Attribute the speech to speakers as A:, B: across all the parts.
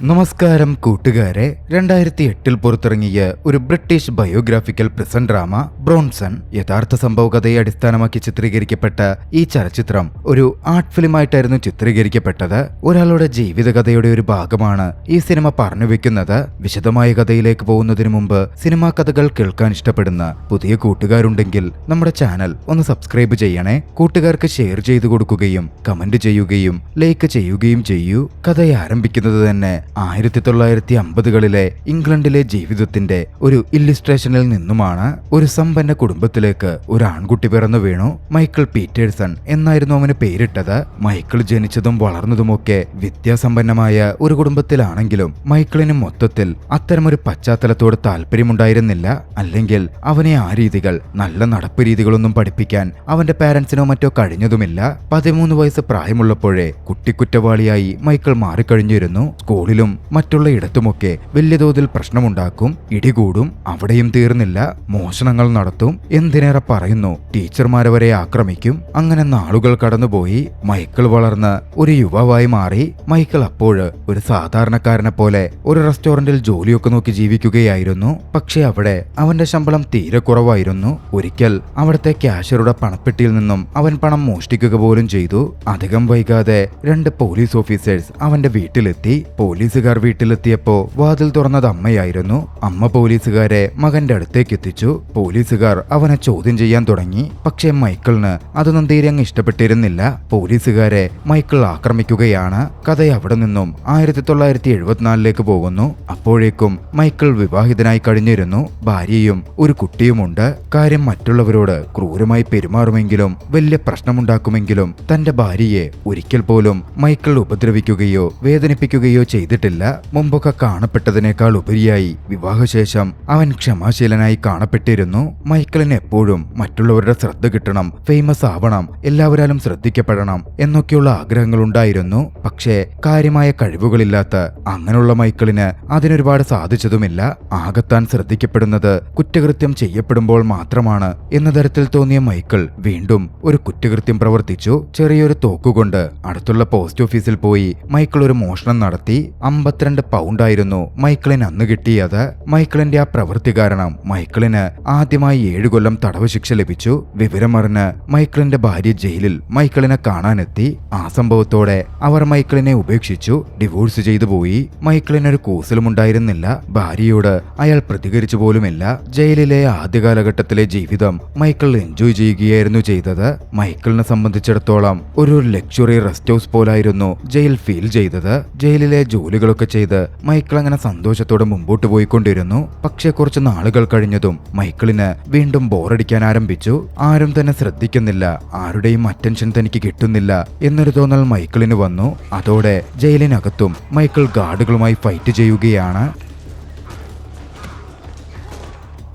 A: നമസ്കാരം കൂട്ടുകാരെ. 2008 പുറത്തിറങ്ങിയ ഒരു British biographical prison drama Bronson യഥാർത്ഥ സംഭവകഥയെ അടിസ്ഥാനമാക്കി ചിത്രീകരിക്കപ്പെട്ട ഈ ചലച്ചിത്രം ഒരു ആർട്ട് ഫിലിമായിട്ടായിരുന്നു ചിത്രീകരിക്കപ്പെട്ടത്. ഒരാളുടെ ജീവിതകഥയുടെ ഒരു ഭാഗമാണ് ഈ സിനിമ പറഞ്ഞു വെക്കുന്നത്. വിശദമായ കഥയിലേക്ക് പോകുന്നതിന് മുമ്പ് സിനിമാ കഥകൾ കേൾക്കാൻ ഇഷ്ടപ്പെടുന്ന പുതിയ കൂട്ടുകാരുണ്ടെങ്കിൽ നമ്മുടെ ചാനൽ ഒന്ന് സബ്സ്ക്രൈബ് ചെയ്യണേ. കൂട്ടുകാർക്ക് ഷെയർ ചെയ്തു കൊടുക്കുകയും കമന്റ് ചെയ്യുകയും ലൈക്ക് ചെയ്യുകയും ചെയ്യൂ. കഥ ആരംഭിക്കുന്നത് തന്നെ 1950കളിലെ ഇംഗ്ലണ്ടിലെ ജീവിതത്തിന്റെ ഒരു ഇല്ലുസ്ട്രേഷനിൽ നിന്നുമാണ്. ഒരു സമ്പന്ന കുടുംബത്തിലേക്ക് ഒരു ആൺകുട്ടി പിറന്നു വീണു. മൈക്കിൾ പീറ്റേഴ്സൺ എന്നായിരുന്നു അവന് പേരിട്ടത്. മൈക്കിൾ ജനിച്ചതും വളർന്നതുമൊക്കെ വിദ്യാസമ്പന്നമായ ഒരു കുടുംബത്തിലാണെങ്കിലും മൈക്കിളിന് മൊത്തത്തിൽ അത്തരമൊരു പശ്ചാത്തലത്തോട് താല്പര്യമുണ്ടായിരുന്നില്ല. അല്ലെങ്കിൽ അവനെ ആ രീതികൾ, നല്ല നടപ്പ് രീതികളൊന്നും പഠിപ്പിക്കാൻ അവന്റെ പാരന്റ്സിനോ മറ്റോ കഴിഞ്ഞതുമില്ല. 13 വയസ്സ് പ്രായമുള്ളപ്പോഴേ കുട്ടിക്കുറ്റവാളിയായി മൈക്കിൾ മാറിക്കഴിഞ്ഞിരുന്നു. സ്കൂളിലും മറ്റുള്ള ഇടത്തുമൊക്കെ വലിയ തോതിൽ പ്രശ്നമുണ്ടാക്കും, ഇടികൂടും. അവിടെയും തീർന്നില്ല, മോഷണങ്ങൾ നടത്തും. എന്തിനേറെ പറയുന്നു, ടീച്ചർമാരെ വരെ ആക്രമിക്കും. അങ്ങനെ നാളുകൾ കടന്നുപോയി. മൈക്കിൾ വളർന്ന് ഒരു യുവാവായി മാറി. മൈക്കിൾ അപ്പോഴ് ഒരു സാധാരണക്കാരനെ പോലെ ഒരു റെസ്റ്റോറന്റിൽ ജോലിയൊക്കെ നോക്കി ജീവിക്കുകയായിരുന്നു. പക്ഷെ അവിടെ അവന്റെ ശമ്പളം തീരെ കുറവായിരുന്നു. ഒരിക്കൽ അവിടുത്തെ ക്യാഷ്യറുടെ പണപ്പെട്ടിയിൽ നിന്നും അവൻ പണം മോഷ്ടിക്കുക പോലും ചെയ്തു. അധികം വൈകാതെ 2 പോലീസ് ഓഫീസേഴ്സ് അവന്റെ വീട്ടിലെത്തി. പോലീസുകാർ വീട്ടിലെത്തിയപ്പോ വാതിൽ തുറന്നത് അമ്മയായിരുന്നു. അമ്മ പോലീസുകാരെ മകന്റെ അടുത്തേക്ക് എത്തിച്ചു. പോലീസുകാർ അവനെ ചോദ്യം ചെയ്യാൻ തുടങ്ങി. പക്ഷേ മൈക്കിളിന് അതൊന്നും തീരെ അങ്ങ് ഇഷ്ടപ്പെട്ടിരുന്നില്ല. പോലീസുകാരെ മൈക്കിൾ ആക്രമിക്കുകയാണ്. കഥ അവിടെ നിന്നും 1974ലേക്ക് പോകുന്നു. അപ്പോഴേക്കും മൈക്കിൾ വിവാഹിതനായി കഴിഞ്ഞിരുന്നു. ഭാര്യയും ഒരു കുട്ടിയുമുണ്ട്. കാര്യം മറ്റുള്ളവരോട് ക്രൂരമായി പെരുമാറുമെങ്കിലും വലിയ പ്രശ്നമുണ്ടാക്കുമെങ്കിലും തന്റെ ഭാര്യയെ ഒരിക്കൽ പോലും മൈക്കിൾ ഉപദ്രവിക്കുകയോ വേദനിപ്പിക്കുകയോ ചെയ്തിട്ടില്ല. മുമ്പൊക്കെ കാണപ്പെട്ടതിനേക്കാൾ ഉപരിയായി വിവാഹശേഷം അവൻ ക്ഷമാശീലനായി കാണപ്പെട്ടിരുന്നു. മൈക്കിളിന് എപ്പോഴും മറ്റുള്ളവരുടെ ശ്രദ്ധ കിട്ടണം, ഫേമസ് ആവണം, എല്ലാവരാലും ശ്രദ്ധിക്കപ്പെടണം എന്നൊക്കെയുള്ള ആഗ്രഹങ്ങളുണ്ടായിരുന്നു. പക്ഷേ കാര്യമായ കഴിവുകളില്ലാത്ത അങ്ങനെയുള്ള മൈക്കിളിന് അതിനൊരുപാട് സാധിച്ചതുമില്ല. ആകത്താൻ ശ്രദ്ധിക്കപ്പെടുന്നത് കുറ്റകൃത്യം ചെയ്യപ്പെടുമ്പോൾ മാത്രമാണ് എന്ന തരത്തിൽ തോന്നിയ മൈക്കിൾ വീണ്ടും ഒരു കുറ്റകൃത്യം പ്രവർത്തിച്ചു. ചെറിയൊരു തോക്കുകൊണ്ട് അടുത്തുള്ള പോസ്റ്റ് ഓഫീസിൽ പോയി മൈക്കിൾ ഒരു മോഷണം നടത്തി. 52 പൗണ്ടായിരുന്നു മൈക്കിളിന് അന്ന് കിട്ടിയത്. മൈക്കിളിന്റെ ആ പ്രവൃത്തി കാരണം മൈക്കിളിന് ആദ്യമായി 7 കൊല്ലം തടവ് ശിക്ഷ ലഭിച്ചു. വിവരമറിഞ്ഞ് മൈക്കിളിന്റെ ഭാര്യ ജയിലിൽ മൈക്കിളിനെ കാണാനെത്തി. ആ സംഭവത്തോടെ അവർ മൈക്കിളിനെ ഉപേക്ഷിച്ചു, ഡിവോഴ്സ് ചെയ്തു പോയി. മൈക്കിളിനൊരു കൂസലും ഉണ്ടായിരുന്നില്ല. ഭാര്യയോട് അയാൾ പ്രതികരിച്ചു പോലുമില്ല. ജയിലിലെ ആദ്യ കാലഘട്ടത്തിലെ ജീവിതം മൈക്കിൾ എൻജോയ് ചെയ്യുകയായിരുന്നു ചെയ്തത്. മൈക്കിളിനെ സംബന്ധിച്ചിടത്തോളം ഒരു ലക്ഷറി റെസ്റ്റ് ഹൗസ് പോലായിരുന്നു ജയിൽ ഫീൽ ചെയ്തത്. ജയിലിലെ ജോലികളൊക്കെ ചെയ്ത് മൈക്കിൾ അങ്ങനെ സന്തോഷത്തോടെ മുമ്പോട്ട് പോയിക്കൊണ്ടിരുന്നു. പക്ഷെ കുറച്ച് നാളുകൾ കഴിഞ്ഞതും മൈക്കിളിന് വീണ്ടും ബോറടിക്കാൻ ആരംഭിച്ചു. ആരും തന്നെ ശ്രദ്ധിക്കുന്നില്ല, ആരുടെയും അറ്റൻഷൻ തനിക്ക് കിട്ടുന്നില്ല എന്നൊരു തോന്നൽ മൈക്കിളിന് വന്നു. അതോടെ ജയിലിനകത്തും മൈക്കിൾ ഗാർഡുകളുമായി ഫൈറ്റ് ചെയ്യുകയാണ്.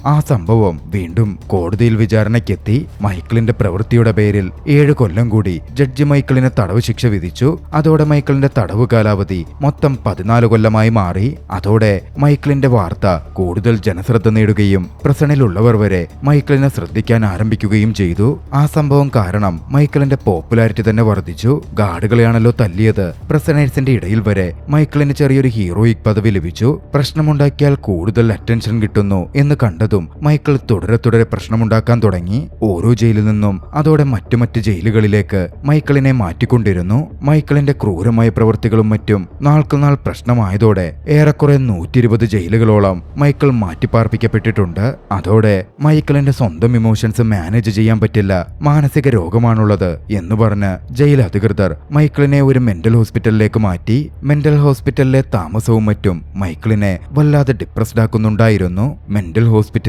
A: ആ സംഭവം വീണ്ടും കോടതിയിൽ വിചാരണയ്ക്കെത്തി. മൈക്കിളിന്റെ പ്രവൃത്തിയുടെ പേരിൽ 7 കൊല്ലം കൂടി ജഡ്ജി മൈക്കിളിന് തടവ് ശിക്ഷ വിധിച്ചു. അതോടെ മൈക്കിളിന്റെ തടവ് കാലാവധി മൊത്തം 14 കൊല്ലമായി മാറി. അതോടെ മൈക്കിളിന്റെ വാർത്ത കൂടുതൽ ജനശ്രദ്ധ നേടുകയും പ്രസണിലുള്ളവർ വരെ മൈക്കിളിനെ ശ്രദ്ധിക്കാൻ ആരംഭിക്കുകയും ചെയ്തു. ആ സംഭവം കാരണം മൈക്കിളിന്റെ പോപ്പുലാരിറ്റി തന്നെ വർദ്ധിച്ചു. ഗാർഡുകളെയാണല്ലോ തല്ലിയത്. പ്രസനേഴ്സിന്റെ ഇടയിൽ വരെ മൈക്കിളിന് ചെറിയൊരു ഹീറോയിക് പദവി ലഭിച്ചു. പ്രശ്നമുണ്ടാക്കിയാൽ കൂടുതൽ അറ്റൻഷൻ കിട്ടുന്നു എന്ന് കണ്ടതും മൈക്കിൾ തുടരെ പ്രശ്നമുണ്ടാക്കാൻ തുടങ്ങി. ഓരോ ജയിലിൽ നിന്നും അതോടെ മറ്റു ജയിലുകളിലേക്ക് മൈക്കിളിനെ മാറ്റിക്കൊണ്ടിരുന്നു. മൈക്കിളിന്റെ ക്രൂരമായ പ്രവൃത്തികളും മറ്റും നാൾക്കുനാൾ പ്രശ്നമായതോടെ ഏറെക്കുറെ 120 ജയിലുകളോളം മൈക്കിൾ മാറ്റിപ്പാർപ്പിക്കപ്പെട്ടിട്ടുണ്ട്. അതോടെ മൈക്കിളിന്റെ സ്വന്തം ഇമോഷൻസ് മാനേജ് ചെയ്യാൻ പറ്റില്ല, മാനസിക രോഗമാണുള്ളത് എന്ന് പറഞ്ഞ് ജയിൽ അധികൃതർ മൈക്കിളിനെ ഒരു മെന്റൽ ഹോസ്പിറ്റലിലേക്ക് മാറ്റി. മെന്റൽ ഹോസ്പിറ്റലിലെ താമസവും മറ്റും മൈക്കിളിനെ വല്ലാതെ ഡിപ്രസ്ഡ് ആക്കുന്നുണ്ടായിരുന്നു. മെന്റൽ ഹോസ്പിറ്റലിൽ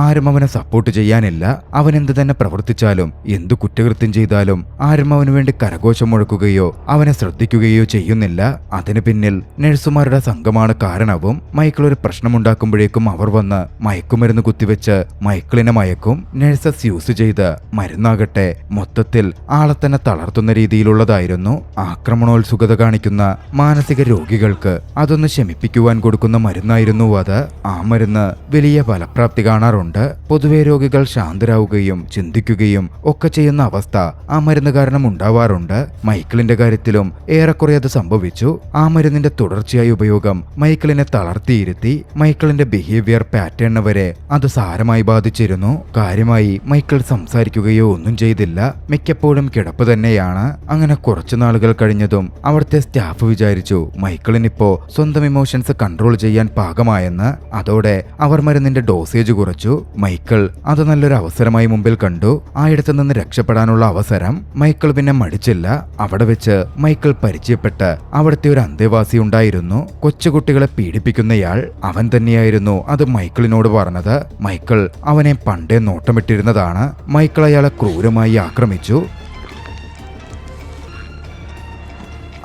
A: ആരും അവനെ സപ്പോർട്ട് ചെയ്യാനില്ല. അവൻ എന്ത് തന്നെ പ്രവർത്തിച്ചാലും, എന്തു കുറ്റകൃത്യം ചെയ്താലും ആരും അവന് വേണ്ടി കരഘോഷം മുഴക്കുകയോ അവനെ ശ്രദ്ധിക്കുകയോ ചെയ്യുന്നില്ല. അതിന് പിന്നിൽ നഴ്സുമാരുടെ സംഘമാണ് കാരണവും. മൈക്കിൾ ഒരു പ്രശ്നമുണ്ടാക്കുമ്പോഴേക്കും അവർ വന്ന് മയക്കുമരുന്ന് കുത്തിവെച്ച് മൈക്കിളിനെ മയക്കും. നഴ്സസ് യൂസ് ചെയ്ത് മരുന്നാകട്ടെ മൊത്തത്തിൽ ആളെ തന്നെ തളർത്തുന്ന രീതിയിലുള്ളതായിരുന്നു. ആക്രമണോത്സുകത കാണിക്കുന്ന മാനസിക രോഗികൾക്ക് അതൊന്ന് ശമിപ്പിക്കുവാൻ കൊടുക്കുന്ന മരുന്നായിരുന്നു അത്. ആ മരുന്ന് വലിയ ഫലപ്രാപ്തി പ്രാപ്തി കാണാറുണ്ട്. പൊതുവെ രോഗികൾ ശാന്തരാവുകയും ചിന്തിക്കുകയും ഒക്കെ ചെയ്യുന്ന അവസ്ഥ ആ മരുന്ന് കാരണം ഉണ്ടാവാറുണ്ട്. മൈക്കിളിന്റെ കാര്യത്തിലും ഏറെക്കുറെ അത് സംഭവിച്ചു. ആ മരുന്നിന്റെ തുടർച്ചയായ ഉപയോഗം മൈക്കിളിനെ തളർത്തിയിരുത്തി. മൈക്കിളിന്റെ ബിഹേവിയർ പാറ്റേണിനെ വരെ അത് സാരമായി ബാധിച്ചിരുന്നു. കാര്യമായി മൈക്കിൾ സംസാരിക്കുകയോ ഒന്നും ചെയ്തില്ല. മിക്കപ്പോഴും കിടപ്പ് തന്നെയാണ്. അങ്ങനെ കുറച്ചു നാളുകൾ കഴിഞ്ഞതും അവിടുത്തെ സ്റ്റാഫ് വിചാരിച്ചു മൈക്കിളിനിപ്പോ സ്വന്തം ഇമോഷൻസ് കൺട്രോൾ ചെയ്യാൻ പാകമായെന്ന്. അതോടെ അവർ മരുന്നിന്റെ ഡോസേജ് കുറച്ചു. മൈക്കിൾ അത് നല്ലൊരു അവസരമായി മുമ്പിൽ കണ്ടു. ആ ഇടത്തു നിന്ന് രക്ഷപ്പെടാനുള്ള അവസരം. മൈക്കിൾ പിന്നെ മടിച്ചില്ല. അവിടെ വെച്ച് മൈക്കിൾ പരിചയപ്പെട്ട അവിടുത്തെ ഒരു അന്തേവാസി ഉണ്ടായിരുന്നു. കൊച്ചുകുട്ടികളെ പീഡിപ്പിക്കുന്നയാൾ. അവൻ തന്നെയായിരുന്നു അത് മൈക്കിളിനോട് പറഞ്ഞത്. മൈക്കിൾ അവനെ പണ്ടേ നോട്ടമിട്ടിരുന്നതാണ്. മൈക്കിൾ അയാളെ ക്രൂരമായി ആക്രമിച്ചു.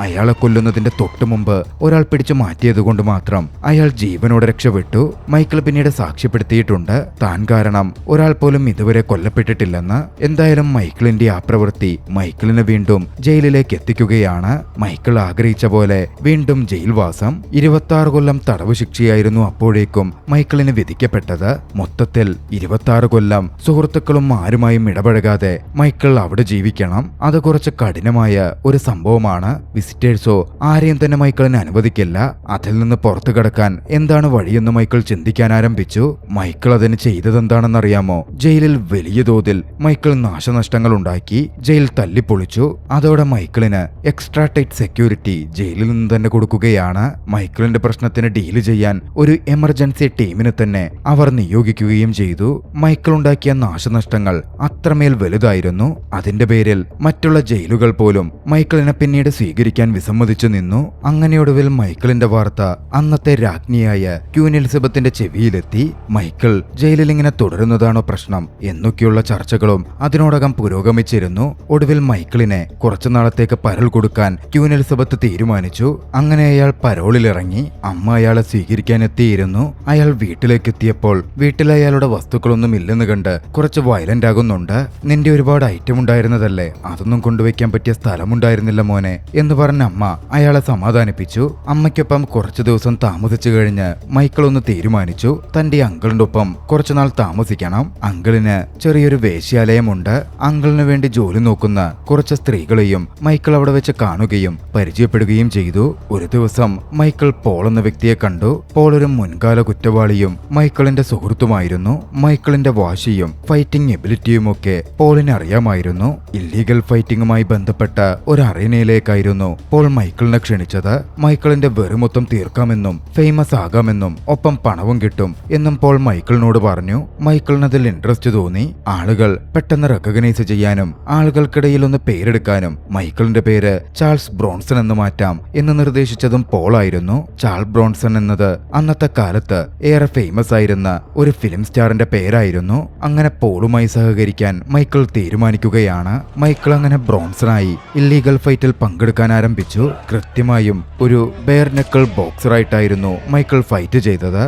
A: അയാളെ കൊല്ലുന്നതിന്റെ തൊട്ടു മുമ്പ് ഒരാൾ പിടിച്ചു മാറ്റിയതുകൊണ്ട് മാത്രം അയാൾ ജീവനോടെ രക്ഷപ്പെട്ടു. മൈക്കിൾ പിന്നീട് സാക്ഷ്യപ്പെടുത്തിയിട്ടുണ്ട് താൻ കാരണം ഒരാൾ പോലും ഇതുവരെ കൊല്ലപ്പെട്ടിട്ടില്ലെന്ന്. എന്തായാലും മൈക്കിളിന്റെ ആ പ്രവൃത്തി മൈക്കിളിനെ വീണ്ടും ജയിലിലേക്ക് എത്തിക്കുകയാണ്. മൈക്കിൾ ആഗ്രഹിച്ച പോലെ വീണ്ടും ജയിൽവാസം. 26 കൊല്ലം തടവ് ശിക്ഷയായിരുന്നു അപ്പോഴേക്കും മൈക്കിളിന് വിധിക്കപ്പെട്ടത്. മൊത്തത്തിൽ 26 കൊല്ലം സുഹൃത്തുക്കളും ആരുമായും ഇടപഴകാതെ മൈക്കിൾ അവിടെ ജീവിക്കണം. അത് കുറച്ച് കഠിനമായ ഒരു സംഭവമാണ്. വിസിറ്റേഴ്സോ ആരെയും തന്നെ മൈക്കിളിനെ അനുവദിക്കില്ല. അതിൽ നിന്ന് പുറത്തു കടക്കാൻ എന്താണ് വഴിയെന്ന് മൈക്കിൾ ചിന്തിക്കാൻ ആരംഭിച്ചു. മൈക്കിൾ അതിന് ചെയ്തതെന്താണെന്നറിയാമോ? ജയിലിൽ വലിയ തോതിൽ മൈക്കിൾ നാശനഷ്ടങ്ങൾ ഉണ്ടാക്കി. ജയിൽ തല്ലിപ്പൊളിച്ചു. അതോടെ മൈക്കിളിന് എക്സ്ട്രാ ടൈറ്റ് സെക്യൂരിറ്റി ജയിലിൽ നിന്ന് തന്നെ കൊടുക്കുകയാണ്. മൈക്കിളിന്റെ പ്രശ്നത്തിന് ഡീല് ചെയ്യാൻ ഒരു എമർജൻസി ടീമിനെ തന്നെ അവർ നിയോഗിക്കുകയും ചെയ്തു. മൈക്കിൾ ഉണ്ടാക്കിയ നാശനഷ്ടങ്ങൾ അത്രമേൽ വലുതായിരുന്നു. അതിന്റെ പേരിൽ മറ്റുള്ള ജയിലുകൾ പോലും മൈക്കിളിനെ പിന്നീട് സ്വീകരിക്കാൻ വിസമ്മതിച്ചു നിന്നു. അങ്ങനെയൊടുവിൽ മൈക്കിളിന്റെ വാർത്ത അന്നത്തെ രാജ്ഞിയായ ക്വീൻ എലിസബത്തിന്റെ ചെവിയിലെത്തി. മൈക്കിൾ ജയിലിൽ ഇങ്ങനെ തുടരുന്നതാണോ പ്രശ്നം എന്നൊക്കെയുള്ള ചർച്ചകളും അതിനോടകം പുരോഗമിച്ചിരുന്നു. ഒടുവിൽ മൈക്കിളിനെ കുറച്ചു നാളത്തേക്ക് പരോൾ കൊടുക്കാൻ ക്വീൻ എലിസബത്ത് തീരുമാനിച്ചു. അങ്ങനെ അയാൾ പരോളിലിറങ്ങി. അമ്മ അയാളെ സ്വീകരിക്കാൻ എത്തിയിരുന്നു. അയാൾ വീട്ടിലേക്ക് എത്തിയപ്പോൾ വീട്ടിൽ അയാളുടെ വസ്തുക്കളൊന്നും ഇല്ലെന്ന് കണ്ട് കുറച്ച് വയലന്റ് ആകുന്നുണ്ട്. നിന്റെ ഒരുപാട് ഐറ്റം ഉണ്ടായിരുന്നതല്ലേ, അതൊന്നും കൊണ്ടുവയ്ക്കാൻ പറ്റിയ സ്ഥലമുണ്ടായിരുന്നില്ല മോനെ എന്ന് പറഞ്ഞ അമ്മ അയാളെ സമാധാനിപ്പിച്ചു. അമ്മയ്ക്കൊപ്പം കുറച്ചു ദിവസം താമസിച്ചു കഴിഞ്ഞ് മൈക്കിൾ ഒന്ന് തീരുമാനിച്ചു തന്റെ അങ്കിളിന്റെ ഒപ്പം കുറച്ചുനാൾ താമസിക്കണം. അങ്കിളിന് ചെറിയൊരു വേശ്യാലയമുണ്ട്. അങ്കിളിന് വേണ്ടി ജോലി നോക്കുന്ന കുറച്ച് സ്ത്രീകളെയും മൈക്കിൾ അവിടെ വെച്ച് കാണുകയും പരിചയപ്പെടുകയും ചെയ്തു. ഒരു ദിവസം മൈക്കിൾ പോൾ എന്ന വ്യക്തിയെ കണ്ടു. പോൾ ഒരു മുൻകാല കുറ്റവാളിയും മൈക്കിളിന്റെ സുഹൃത്തുമായിരുന്നു. മൈക്കിളിന്റെ വാശിയും ഫൈറ്റിംഗ് എബിലിറ്റിയും ഒക്കെ പോളിന് അറിയാമായിരുന്നു. ഇല്ലീഗൽ ഫൈറ്റിംഗുമായി ബന്ധപ്പെട്ട ഒരു അറേനയിലേക്കായിരുന്നു പോൾ മൈക്കിളിനെ ക്ഷണിച്ചത്. മൈക്കിളിന്റെ വെറുമൊത്തം തീർക്കാമെന്നും ഫേമസ് ആകാമെന്നും ഒപ്പം പണവും കിട്ടും എന്നും പോൾ മൈക്കിളിനോട് പറഞ്ഞു. മൈക്കിളിനതിൽ ഇൻട്രസ്റ്റ് തോന്നി. ആളുകൾ പെട്ടെന്ന് റെക്കഗ്നൈസ് ചെയ്യാനും ആളുകൾക്കിടയിൽ ഒന്ന് പേരെടുക്കാനും മൈക്കിളിന്റെ പേര് ചാൾസ് ബ്രോൺസൺ എന്ന് മാറ്റാം എന്ന് നിർദ്ദേശിച്ചതും പോൾ ആയിരുന്നു. ചാൾസ് ബ്രോൺസൺ എന്നത് അന്നത്തെ കാലത്ത് ഏറെ ഫേമസ് ആയിരുന്ന ഒരു ഫിലിം സ്റ്റാറിന്റെ പേരായിരുന്നു. അങ്ങനെ പോളുമായി സഹകരിക്കാൻ മൈക്കിൾ തീരുമാനിക്കുകയാണ്. മൈക്കിൾ അങ്ങനെ ബ്രോൺസണായി ഇല്ലീഗൽ ഫൈറ്റിൽ പങ്കെടുക്കാൻ ആരംഭിച്ചു. കൃത്യമായും ഒരു ബെയർ നെക്കിൾ ബോക്സറായിട്ടായിരുന്നു മൈക്കിൾ ഫൈറ്റ് ചെയ്തത്.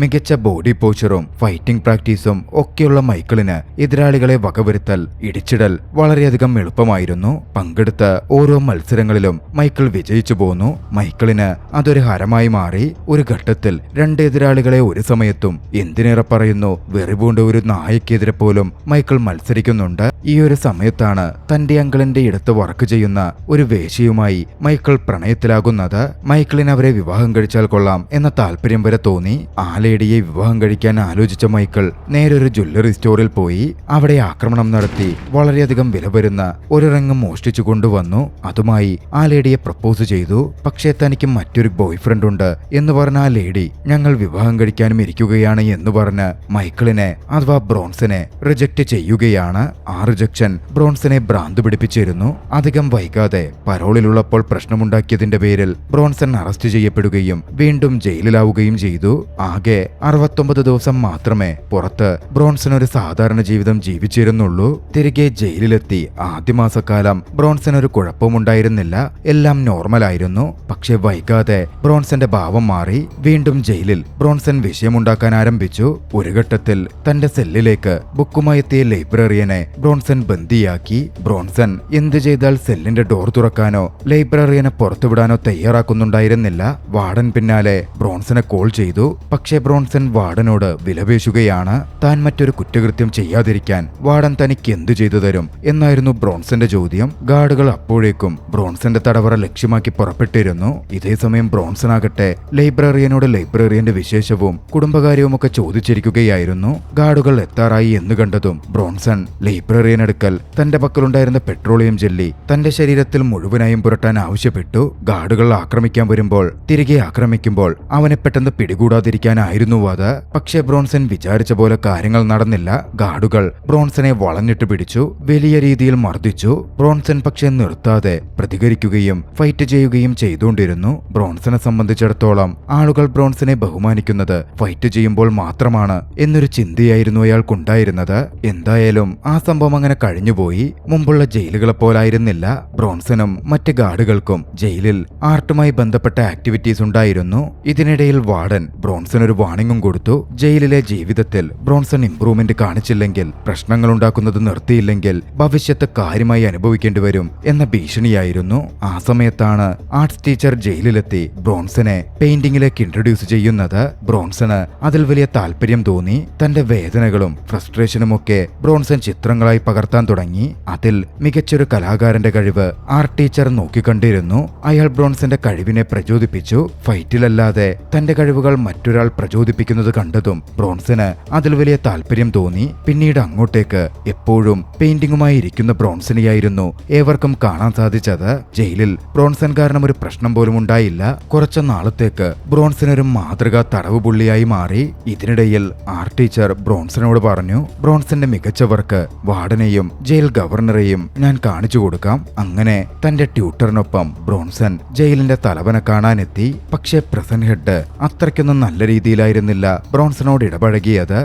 A: മികച്ച ബോഡി പോച്ചറും ഫൈറ്റിംഗ് പ്രാക്ടീസും ഒക്കെയുള്ള മൈക്കിളിന് എതിരാളികളെ വകവരുത്തൽ, ഇടിച്ചിടൽ വളരെയധികം എളുപ്പമായിരുന്നു. പങ്കെടുത്ത ഓരോ മത്സരങ്ങളിലും മൈക്കിൾ വിജയിച്ചു പോന്നു. മൈക്കിളിന് അതൊരു ഹരമായി മാറി. ഒരു ഘട്ടത്തിൽ 2 എതിരാളികളെ ഒരു സമയത്തും, എന്തിനേറെ പറയുന്നു വെറിപൂണ്ട ഒരു നായക്കെതിരെ പോലും മൈക്കിൾ മത്സരിക്കുന്നുണ്ട്. ഈ ഒരു സമയത്താണ് തന്റെ അങ്കിളിന്റെ ഇടത്ത് വർക്ക് ചെയ്യുന്ന ഒരു വേശ്യയുമായി മൈക്കിൾ പ്രണയത്തിലാകുന്നത്. മൈക്കിളിന് അവരെ വിവാഹം കഴിച്ചാൽ കൊള്ളാം എന്ന താല്പര്യം വരെ തോന്നി. ആ ലേഡിയെ വിവാഹം കഴിക്കാൻ ആലോചിച്ച മൈക്കിൾ നേരൊരു ജ്വല്ലറി സ്റ്റോറിൽ പോയി. അവിടെ ആക്രമണം നടത്തി വളരെയധികം വില വരുന്ന ഒരു റിംഗ് മോഷ്ടിച്ചു കൊണ്ടുവന്നു. അതുമായി ആ ലേഡിയെ പ്രപ്പോസ് ചെയ്തു. പക്ഷേ തനിക്ക് മറ്റൊരു ബോയ് ഫ്രണ്ട് ഉണ്ട് എന്ന് പറഞ്ഞ ആ ലേഡി ഞങ്ങൾ വിവാഹം കഴിക്കാനും ഇരിക്കുകയാണ് എന്ന് പറഞ്ഞ് മൈക്കിളിനെ അഥവാ ബ്രോൺസനെ റിജക്ട് ചെയ്യുകയാണ്. ആ റിജക്ഷൻ ബ്രോൺസനെ ഭ്രാന്ത് പിടിപ്പിച്ചിരുന്നു. അധികം വൈകാതെ പരോളിലുള്ളപ്പോൾ പ്രശ്നമുണ്ടാക്കിയതിന്റെ പേരിൽ ബ്രോൺസൺ അറസ്റ്റ് ചെയ്യപ്പെടുകയും വീണ്ടും ജയിലിലാവുകയും ചെയ്തു. ആകെ പക്ഷേ 69 ദിവസം മാത്രമേ പുറത്ത് ബ്രോൺസൺ ഒരു സാധാരണ ജീവിതം ജീവിച്ചിരുന്നുള്ളൂ. തിരികെ ജയിലിലെത്തി ആദ്യ മാസക്കാലം ബ്രോൺസൺ ഒരു കുഴപ്പമുണ്ടായിരുന്നില്ല, എല്ലാം നോർമലായിരുന്നു. പക്ഷെ വൈകാതെ ബ്രോൺസന്റെ ഭാവം മാറി. വീണ്ടും ജയിലിൽ ബ്രോൺസൺ വിഷയമുണ്ടാക്കാൻ ആരംഭിച്ചു. ഒരു ഘട്ടത്തിൽ തന്റെ സെല്ലിലേക്ക് ബുക്കുമായി എത്തിയ ലൈബ്രറിയനെ ബ്രോൺസൺ ബന്ദിയാക്കി. ബ്രോൺസൺ എന്തു ചെയ്താൽ സെല്ലിന്റെ ഡോർ തുറക്കാനോ ലൈബ്രറിയനെ പുറത്തുവിടാനോ തയ്യാറാക്കുന്നുണ്ടായിരുന്നില്ല. വാർഡൻ പിന്നാലെ ബ്രോൺസനെ കോൾ ചെയ്തു. പക്ഷേ ബ്രോൺസൺ വാർഡനോട് വിലപേശുകയാണ്. താൻ മറ്റൊരു കുറ്റകൃത്യം ചെയ്യാതിരിക്കാൻ വാർഡൻ തനിക്ക് എന്തു ചെയ്തു തരും എന്നായിരുന്നു ബ്രോൺസന്റെ ചോദ്യം. ഗാർഡുകൾ അപ്പോഴേക്കും ബ്രോൺസന്റെ തടവറ ലക്ഷ്യമാക്കി പുറപ്പെട്ടിരുന്നു. ഇതേസമയം ബ്രോൺസൺ ആകട്ടെ ലൈബ്രറിയനോട് ലൈബ്രറിയന്റെ വിശേഷവും കുടുംബകാര്യവും ഒക്കെ ചോദിച്ചിരിക്കുകയായിരുന്നു. ഗാർഡുകൾ എത്താറായി എന്ന് കണ്ടതും ബ്രോൺസൺ ലൈബ്രറിയനടുക്കൽ തന്റെ പക്കലുണ്ടായിരുന്ന പെട്രോളിയം ജെല്ലി തന്റെ ശരീരത്തിൽ മുഴുവനായും പുരട്ടാൻ ആവശ്യപ്പെട്ടു. ഗാർഡുകൾ ആക്രമിക്കാൻ വരുമ്പോൾ തിരികെ ആക്രമിക്കുമ്പോൾ അവനെ പെട്ടെന്ന് പിടികൂടാതിരിക്കാനായിരുന്നു അത്. പക്ഷേ ബ്രോൺസൺ വിചാരിച്ച പോലെ കാര്യങ്ങൾ നടന്നില്ല. ഗാർഡുകൾ ബ്രോൺസനെ വളഞ്ഞിട്ട് പിടിച്ചു, വലിയ രീതിയിൽ മർദ്ദിച്ചു. ബ്രോൺസൺ പക്ഷേ നിർത്താതെ പ്രതികരിക്കുകയും ഫൈറ്റ് ചെയ്യുകയും ചെയ്തുകൊണ്ടിരുന്നു. ബ്രോൺസനെ സംബന്ധിച്ചിടത്തോളം ആളുകൾ ബ്രോൺസനെ ബഹുമാനിക്കുന്നത് ഫൈറ്റ് ചെയ്യുമ്പോൾ മാത്രമാണ് എന്നൊരു ചിന്തയായിരുന്നു അയാൾക്കുണ്ടായിരുന്നത്. എന്തായാലും ആ സംഭവം അങ്ങനെ കഴിഞ്ഞുപോയി. മുമ്പുള്ള ജയിലുകളെ പോലായിരുന്നില്ല. ബ്രോൺസനും മറ്റ് ഗാർഡുകൾക്കും ജയിലിൽ ആർട്ടുമായി ബന്ധപ്പെട്ട ആക്ടിവിറ്റീസ് ഉണ്ടായിരുന്നു. ഇതിനിടയിൽ വാർഡൻ ബ്രോൺസൺ ഒരു വാണിംഗും കൊടുത്തു. ജയിലിലെ ജീവിതത്തിൽ ബ്രോൺസൺ ഇംപ്രൂവ്മെന്റ് കാണിച്ചില്ലെങ്കിൽ, പ്രശ്നങ്ങൾ ഉണ്ടാക്കുന്നത് നിർത്തിയില്ലെങ്കിൽ ഭവിഷ്യത്ത് കാര്യമായി അനുഭവിക്കേണ്ടി വരും എന്ന ഭീഷണിയായിരുന്നു. ആ സമയത്താണ് ആർട്സ് ടീച്ചർ ജയിലിലെത്തി ബ്രോൺസനെ പെയിന്റിംഗിലേക്ക് ഇൻട്രൊഡ്യൂസ് ചെയ്യുന്നത്. ബ്രോൺസണ് അതിൽ വലിയ താല്പര്യം തോന്നി. തന്റെ വേദനകളും ഫ്രസ്ട്രേഷനും ഒക്കെ ബ്രോൺസൺ ചിത്രങ്ങളായി പകർത്താൻ തുടങ്ങി. അതിൽ മികച്ചൊരു കലാകാരന്റെ കഴിവ് ആർട്ട് ടീച്ചർ നോക്കിക്കണ്ടിരുന്നു. അയാൾ ബ്രോൺസന്റെ കഴിവിനെ പ്രചോദിപ്പിച്ചു. ഫൈറ്റിലല്ലാതെ തന്റെ കഴിവുകൾ മറ്റൊരാൾ പ്രചോദിപ്പിക്കുന്നത് കണ്ടതും ബ്രോൺസന് അതിൽ വലിയ താല്പര്യം തോന്നി. പിന്നീട് അങ്ങോട്ടേക്ക് എപ്പോഴും പെയിന്റിംഗുമായി ഇരിക്കുന്ന ബ്രോൺസനെയായിരുന്നു ഏവർക്കും കാണാൻ സാധിച്ചത്. ജയിലിൽ ബ്രോൺസൺ കാരണം ഒരു പ്രശ്നം പോലും ഉണ്ടായില്ല. കുറച്ചു നാളത്തേക്ക് ബ്രോൺസൺ ഒരു മാതൃകാ തടവ് പുള്ളിയായി മാറി. ഇതിനിടയിൽ ആർട്ട് ടീച്ചർ ബ്രോൺസനോട് പറഞ്ഞു, ബ്രോൺസന്റെ മികച്ച വർക്ക് വാർഡനെയും ജയിൽ ഗവർണറെയും ഞാൻ കാണിച്ചു കൊടുക്കാം. അങ്ങനെ തന്റെ ട്യൂട്ടറിനൊപ്പം ബ്രോൺസൺ ജയിലിന്റെ തലവനെ കാണാനെത്തി. പക്ഷേ പ്രസന്റ് ഹെഡ് അത്രയ്ക്കൊന്നും നല്ല രീതിയിലായിരുന്നില്ല ബ്രോൺസണോട് ഇടപഴകിയത്.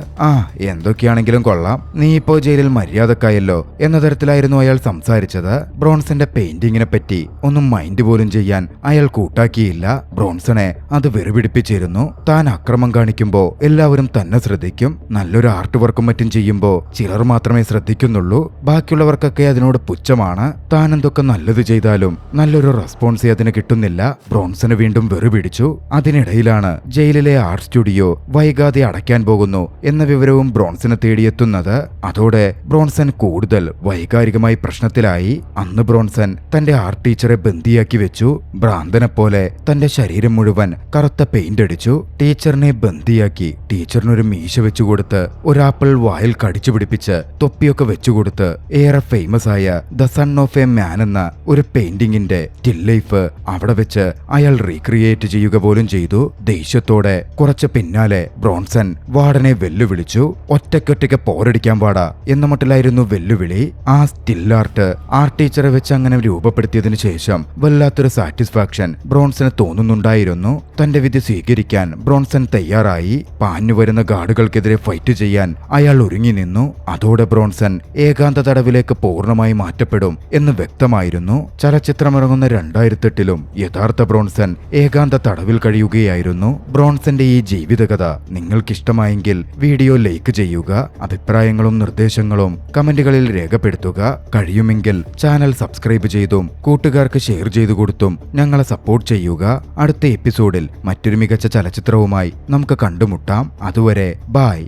A: എന്തൊക്കെയാണെങ്കിലും കൊള്ളാം, നീ ഇപ്പോ ജയിലിൽ മര്യാദക്കായല്ലോ എന്ന തരത്തിലായിരുന്നു അയാൾ സംസാരിച്ചത്. ബ്രോൺസന്റെ പെയിന്റിങ്ങിനെ പറ്റി ഒന്നും മൈൻഡ് പോലും ചെയ്യാൻ അയാൾ കൂട്ടാക്കിയില്ല. ബ്രോൺസണെ അത് വെറുപിടിപ്പിച്ചിരുന്നു. താൻ അക്രമം കാണിക്കുമ്പോ എല്ലാവരും തന്നെ ശ്രദ്ധിക്കും, നല്ലൊരു ആർട്ട് വർക്കും മറ്റും ചെയ്യുമ്പോ ചിലർ മാത്രമേ ശ്രദ്ധിക്കുന്നുള്ളൂ, ബാക്കിയുള്ളവർക്കൊക്കെ അതിനോട് പുച്ഛമാണ്. താൻ എന്തൊക്കെ നല്ലത് ചെയ്താലും നല്ലൊരു റെസ്പോൺസ് അതിന് കിട്ടുന്നില്ല. ബ്രോൺസന് വീണ്ടും വെറുപിടിച്ചു. അതിനിടയിലാണ് ജയിലിലെ ആർട്ട് സ്റ്റുഡിയോ വൈകാതെ അടയ്ക്കാൻ പോകുന്നു എന്ന വിവരവും ബ്രോൺസനെ തേടിയെത്തുന്നത്. അതോടെ ബ്രോൺസൺ കൂടുതൽ വൈകാരികമായി പ്രശ്നത്തിലായി. അന്ന് ബ്രോൺസൺ തന്റെ ആർട്ട് ടീച്ചറെ ബന്ദിയാക്കി വെച്ചു. ഭ്രാന്തനെ പോലെ തന്റെ ശരീരം മുഴുവൻ കറുത്ത പെയിന്റ് അടിച്ചു. ടീച്ചറിനെ ബന്ദിയാക്കി ടീച്ചറിനൊരു മീശ വെച്ചുകൊടുത്ത് ഒരു ആപ്പിൾ വായിൽ കടിച്ചു പിടിപ്പിച്ച് തൊപ്പിയൊക്കെ വെച്ചുകൊടുത്ത് ഏറെ ഫേമസ് ആയ the son of a man എന്ന ഒരു പെയിന്റിംഗിന്റെ സ്റ്റിൽ ലൈഫ് അവിടെ വെച്ച് അയാൾ റീക്രിയേറ്റ് ചെയ്യുക പോലും ചെയ്തു. ദേഷ്യത്തോടെ കുറച്ച് പിന്നാലെ ബ്രോൺസൺ വാർഡനെ വെല്ലുവിളിച്ചു. ഒറ്റയ്ക്കൊറ്റയ്ക്ക് പോരടിക്കാൻ പാടാ എന്ന മട്ടിലായിരുന്നു വെല്ലുവിളി. ആ സ്റ്റിൽ ആർട്ട് ടീച്ചറെ വെച്ച് അങ്ങനെ രൂപപ്പെടുത്തിയതിനു ശേഷം വല്ലാത്തൊരു സാറ്റിസ്ഫാക്ഷൻ ബ്രോൺസന് തോന്നുന്നുണ്ടായിരുന്നു. തന്റെ വിധി സ്വീകരിക്കാൻ ബ്രോൺസൺ തയ്യാറായി. പാഞ്ഞു വരുന്ന ഗാർഡുകൾക്കെതിരെ ഫൈറ്റ് ചെയ്യാൻ അയാൾ ഒരുങ്ങി നിന്നു. അതോടെ ബ്രോൺസൺ ഏകാന്ത തടവിലേക്ക് പൂർണ്ണമായി മാറ്റപ്പെടും എന്ന് വ്യക്തമായിരുന്നു. ചലച്ചിത്രമിറങ്ങുന്ന 2008 യഥാർത്ഥ ബ്രോൺസൺ ഏകാന്ത തടവിൽ കഴിയുകയായിരുന്നു. ബ്രോൺസന്റെ ഈ ജീവിതകഥ നിങ്ങൾക്കിഷ്ടമായെങ്കിൽ വീഡിയോ ലൈക്ക് ചെയ്യുക. അഭിപ്രായങ്ങളും നിർദ്ദേശങ്ങളും കമന്റുകളിൽ രേഖപ്പെടുത്തുക. കഴിയുമെങ്കിൽ ചാനൽ സബ്സ്ക്രൈബ് ചെയ്തും കൂട്ടുകാർക്ക് ഷെയർ ചെയ്തു കൊടുത്തും ഞങ്ങളെ സപ്പോർട്ട് ചെയ്യുക. അടുത്ത എപ്പിസോഡിൽ മറ്റൊരു മികച്ച ചലച്ചിത്രവുമായി നമുക്ക് കണ്ടുമുട്ടാം. അതുവരെ ബൈ.